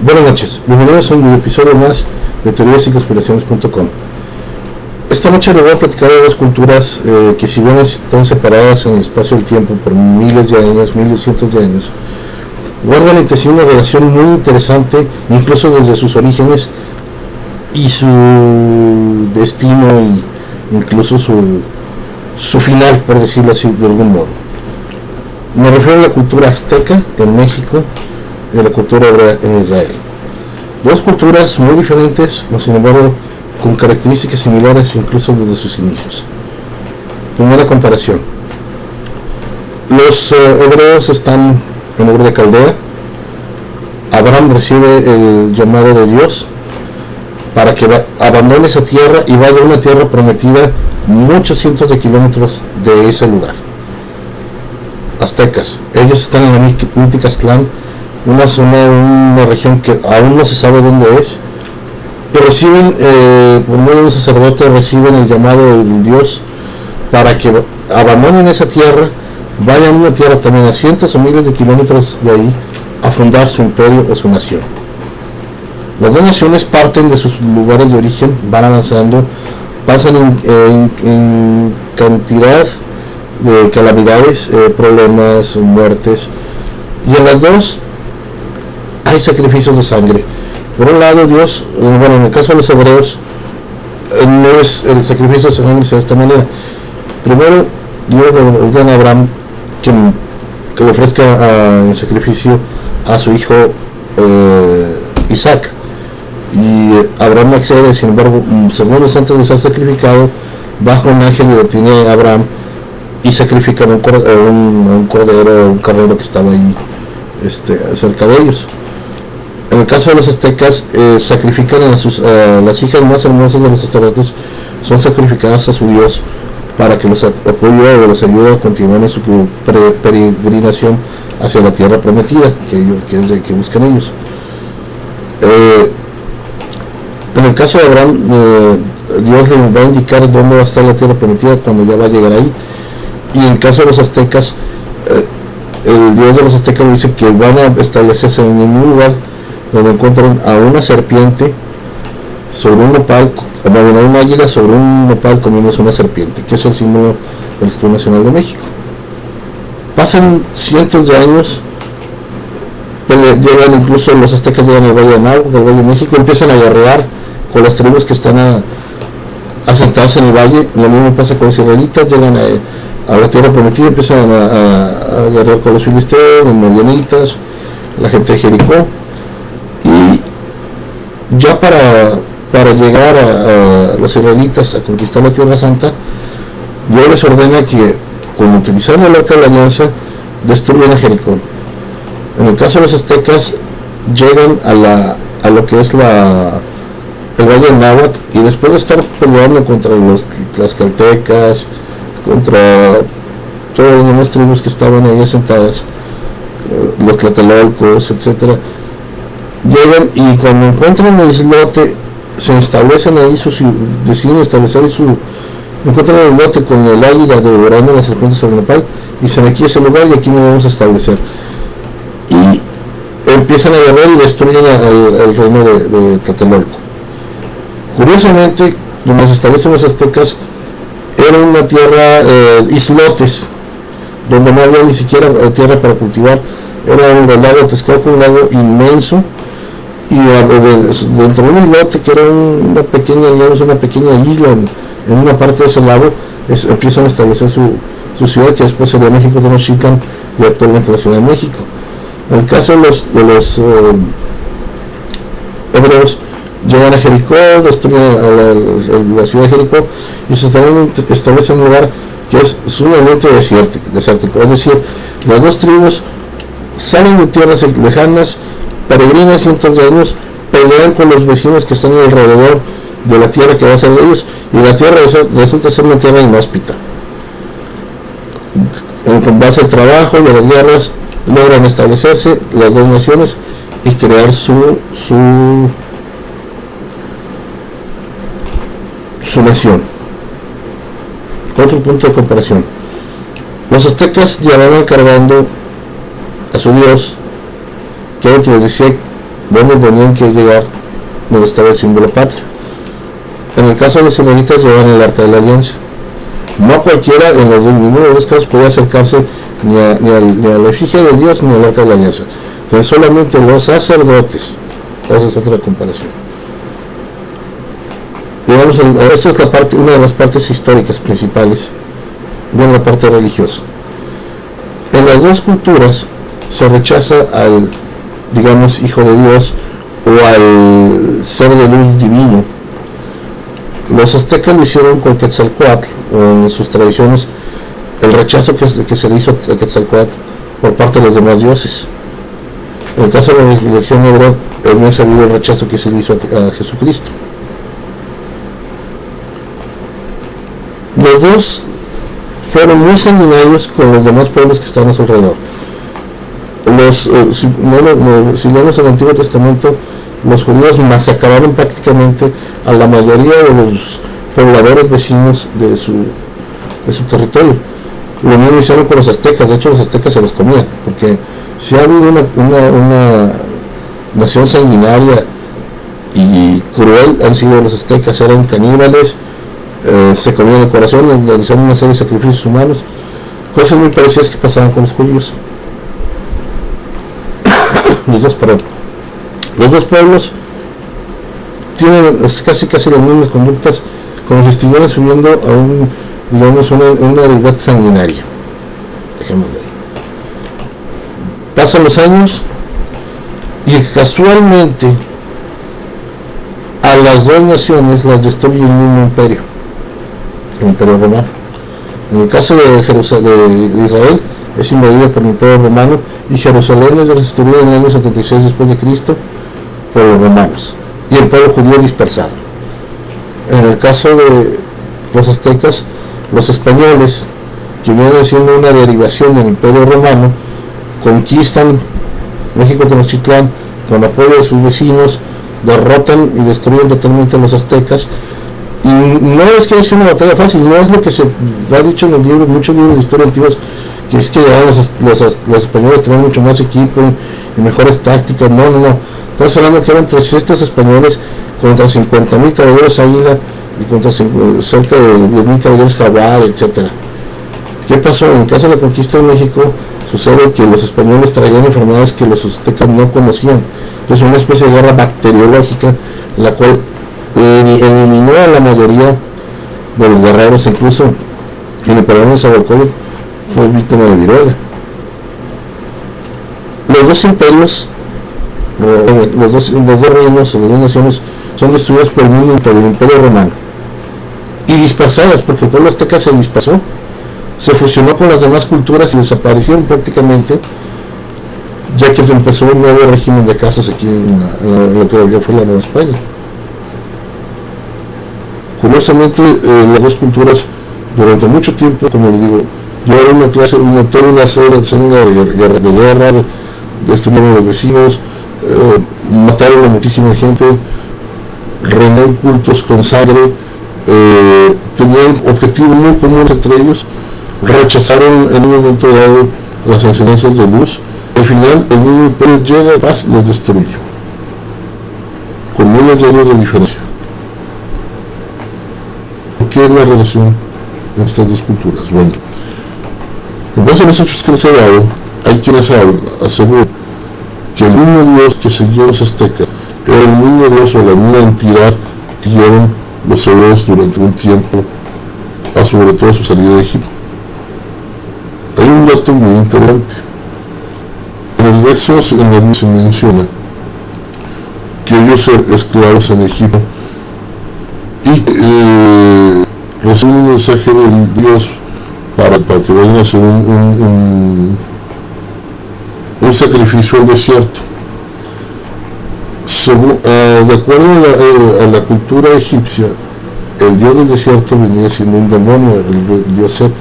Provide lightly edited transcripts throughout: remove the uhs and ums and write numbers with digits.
Buenas noches, bienvenidos a un episodio más de teorías y conspiraciones.com. Esta noche les voy a platicar de dos culturas que, si bien están separadas en el espacio del tiempo por miles de años, miles, cientos de años, guardan entre sí una relación muy interesante, incluso desde sus orígenes y su destino, e incluso su final, por decirlo así, de algún modo. Me refiero a la cultura azteca en México y a la cultura hebrea en Israel. Dos culturas muy diferentes, mas sin embargo con características similares incluso desde sus inicios. Primera comparación. Los hebreos están en Ur de Caldea. Abraham recibe el llamado de Dios para que abandone esa tierra y vaya a una tierra prometida muchos cientos de kilómetros de ese lugar. Aztecas, ellos están en la mítica Aztlán, una zona, una región que aún no se sabe dónde es, pero reciben, por medio de un sacerdote, reciben el llamado del Dios para que abandonen esa tierra, vayan a una tierra también a cientos o miles de kilómetros de ahí a fundar su imperio o su nación. Las dos naciones parten de sus lugares de origen, van avanzando, pasan en cantidad de calamidades, problemas, muertes, y en las dos hay sacrificios de sangre. Por un lado, Dios, bueno, en el caso de los hebreos, no es el sacrificio de sangre de esta manera. Primero, Dios ordena a Abraham que le ofrezca en sacrificio a su hijo Isaac, y Abraham accede. Sin embargo, segundos antes de ser sacrificado, baja un ángel y detiene a Abraham y sacrifican un cordero, un carnero que estaba ahí cerca de ellos. En el caso de los aztecas, sacrifican a las hijas más hermosas de los sacerdotes, son sacrificadas a su Dios para que los apoye o los ayude a continuar en su peregrinación hacia la tierra prometida que buscan ellos. En el caso de Abraham, Dios le va a indicar dónde va a estar la tierra prometida cuando ya va a llegar ahí. Y en el caso de los aztecas, el Dios de los aztecas dice que van a establecerse en un lugar donde encuentran a una serpiente sobre un nopal, un águila sobre un nopal comiéndose una serpiente, que es el símbolo del escudo nacional de México. Pasan cientos de años, llegan, incluso los aztecas llegan al Valle de Náhuatl, al Valle de México, empiezan a guerrear con las tribus que están asentadas en el valle. Lo mismo pasa con los israelitas, llegan a la tierra prometida, empiezan a guerrear con los filisteos, los medianitas, la gente de Jericó, y ya para llegar a los israelitas a conquistar la Tierra Santa, Dios les ordena que, con utilizando el arca de la alianza, destruyan a Jericó. En el caso de los aztecas, llegan a lo que es el Valle de Náhuatl, y después de estar peleando contra los tlaxcaltecas, contra todas las demás tribus que estaban ahí asentadas, los tlatelolcos, etcétera, llegan, y cuando encuentran el islote, se establecen ahí, deciden establecer encuentran el islote con el águila devorando las serpientes sobre el nopal, y dicen: aquí es el lugar y aquí nos vamos a establecer. Y empiezan a guerrear y destruyen el reino de Tlatelolco. Curiosamente, donde se establecen los aztecas era una tierra, islotes, donde no había ni siquiera tierra para cultivar. Era el lago Texcoco, un lago inmenso, y dentro de un islote que era una pequeña isla en una parte de ese lago, empiezan a establecer su ciudad, que después sería México Tenochtitlan y actualmente la Ciudad de México. En el caso de los hebreos, llegan a Jericó, destruyen la ciudad de Jericó y se establecen en un lugar que es sumamente desértico. Es decir, las dos tribus salen de tierras lejanas, peregrinan cientos de años, pelean con los vecinos que están alrededor de la tierra que va a ser de ellos, y la tierra resulta ser una tierra inhóspita. En base al trabajo y a las guerras, logran establecerse las dos naciones y crear su nación. Otro punto de comparación: los aztecas llevaban cargando a su dios, que era el que les decía donde tenían que llegar donde estaba el símbolo patrio. En el caso de los israelitas llevaban el arca de la alianza. No cualquiera, en ninguno de los casos podía acercarse ni a la efigie de Dios ni al arca de la alianza. Entonces solamente los sacerdotes. Esa es otra comparación. Digamos, esta es una de las partes históricas principales de la parte religiosa. En las dos culturas se rechaza al, digamos, Hijo de Dios o al ser de luz divino. Los aztecas lo hicieron con Quetzalcóatl, o en sus tradiciones, el rechazo que se le hizo a Quetzalcóatl por parte de los demás dioses. En el caso de la religión hebrea, es bien sabido el rechazo que se le hizo a Jesucristo. Los dos fueron muy sanguinarios con los demás pueblos que estaban a su alrededor. Si leemos el Antiguo Testamento, los judíos masacraron prácticamente a la mayoría de los pobladores vecinos de su territorio. Lo mismo hicieron con los aztecas. De hecho, los aztecas se los comían, porque si ha habido una nación sanguinaria y cruel, han sido los aztecas. Eran caníbales, se comían el corazón, realizaron una serie de sacrificios humanos, cosas muy parecidas que pasaban con los judíos. Los dos pueblos tienen casi las mismas conductas, como si estuvieran subiendo a una deidad sanguinaria. Dejémoslo ahí. Pasan los años y casualmente a las dos naciones las destruye el mismo imperio, el Imperio Romano. En el caso de Israel, es invadida por el Imperio Romano, y Jerusalén es destruida en el año 76 después de Cristo por los romanos, y el pueblo judío dispersado. En el caso de los aztecas, los españoles, que vienen siendo una derivación del Imperio Romano, conquistan México Tenochtitlán con apoyo de sus vecinos, derrotan y destruyen totalmente a los aztecas. Y no es que sea una batalla fácil, no es lo que se ha dicho en los libros, muchos libros de historia antiguos, que es que los españoles tenían mucho más equipo y mejores tácticas. No. Estamos hablando que eran 300 españoles contra 50,000 caballeros águila y contra cerca de 10,000 caballeros jaguar, etc. ¿Qué pasó? En el caso de la conquista de México, sucede que los españoles traían enfermedades que los aztecas no conocían. Es una especie de guerra bacteriológica, la cual eliminó a la mayoría de los guerreros. Incluso el emperador de Nezahualcóyotl fue víctima de viruela. Los dos imperios, los dos reinos, las dos naciones son destruidas por el mismo imperio, el Imperio Romano, y dispersadas, porque el pueblo azteca se dispersó, se fusionó con las demás culturas y desaparecieron prácticamente, ya que se empezó un nuevo régimen de castas aquí en lo que ya fue la Nueva España. Curiosamente, las dos culturas durante mucho tiempo, como les digo, llevaron toda una serie de guerra, destruyeron a los vecinos, mataron a muchísima gente, rendían cultos con sangre, tenían objetivos muy comunes entre ellos, rechazaron en un momento dado las enseñanzas de luz. Al final el mismo imperio llega a paz, los destruye, con miles de años de diferencia. ¿Qué es la relación entre estas dos culturas? Bueno, en base a los hechos que les he dado, hay quienes aseguran que el mismo Dios que seguía los aztecas era el mismo Dios o la misma entidad que llevaron los hebreos durante un tiempo, sobre todo a su salida de Egipto. Hay un dato muy interesante. En el Éxodo se menciona que ellos eran esclavos en Egipto y reciben un mensaje de Dios para que vayan a hacer un sacrificio al desierto. De acuerdo a la cultura egipcia, el dios del desierto venía siendo un demonio, el dios Set.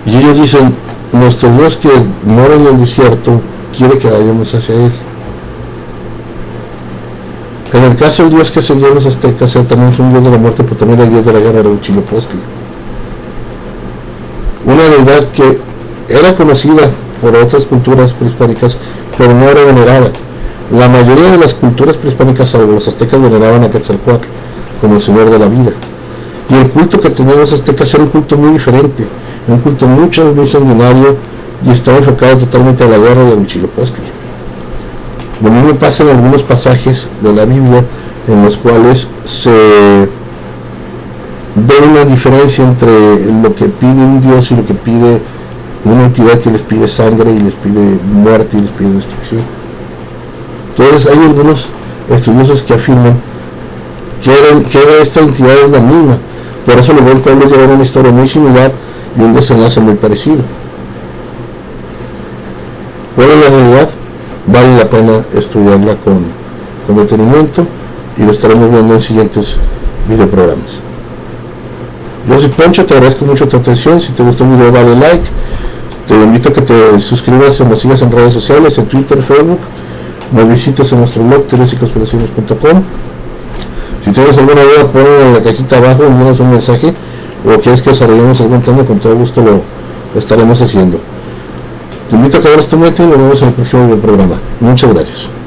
Y ellos dicen, nuestro Dios que mora en el desierto quiere que vayamos hacia él. En el caso del dios que seguían los aztecas, también es un dios de la muerte, pero también el dios de la guerra, era Huitzilopochtli. Una deidad que era conocida por otras culturas prehispánicas, pero no era venerada. La mayoría de las culturas prehispánicas, salvo los aztecas, veneraban a Quetzalcóatl como el señor de la vida. Y el culto que tenían los aztecas era un culto muy diferente, un culto muy sanguinario, y estaba enfocado totalmente a la guerra de Huitzilopochtli. Lo mismo pasa en algunos pasajes de la Biblia en los cuales se ve una diferencia entre lo que pide un Dios y lo que pide una entidad que les pide sangre y les pide muerte y les pide destrucción. Entonces hay algunos estudiosos que afirman que esta entidad es la misma, por eso los dos pueblos llevan una historia muy similar y un desenlace muy parecido. ¿Cuál es la realidad? Vale la pena estudiarla con detenimiento, y lo estaremos viendo en siguientes videoprogramas. Yo soy Poncho, te agradezco mucho tu atención. Si te gustó el video, dale like. Te invito a que te suscribas y nos sigas en redes sociales, en Twitter, Facebook. Nos visites en nuestro blog teoriosyconspiraciones.com. Si tienes alguna duda, ponlo en la cajita abajo, envíanos un mensaje, o quieres que desarrollemos algún tema, con todo gusto lo estaremos haciendo. Te invito a que abras tu mente y nos vemos en el próximo programa. Muchas gracias.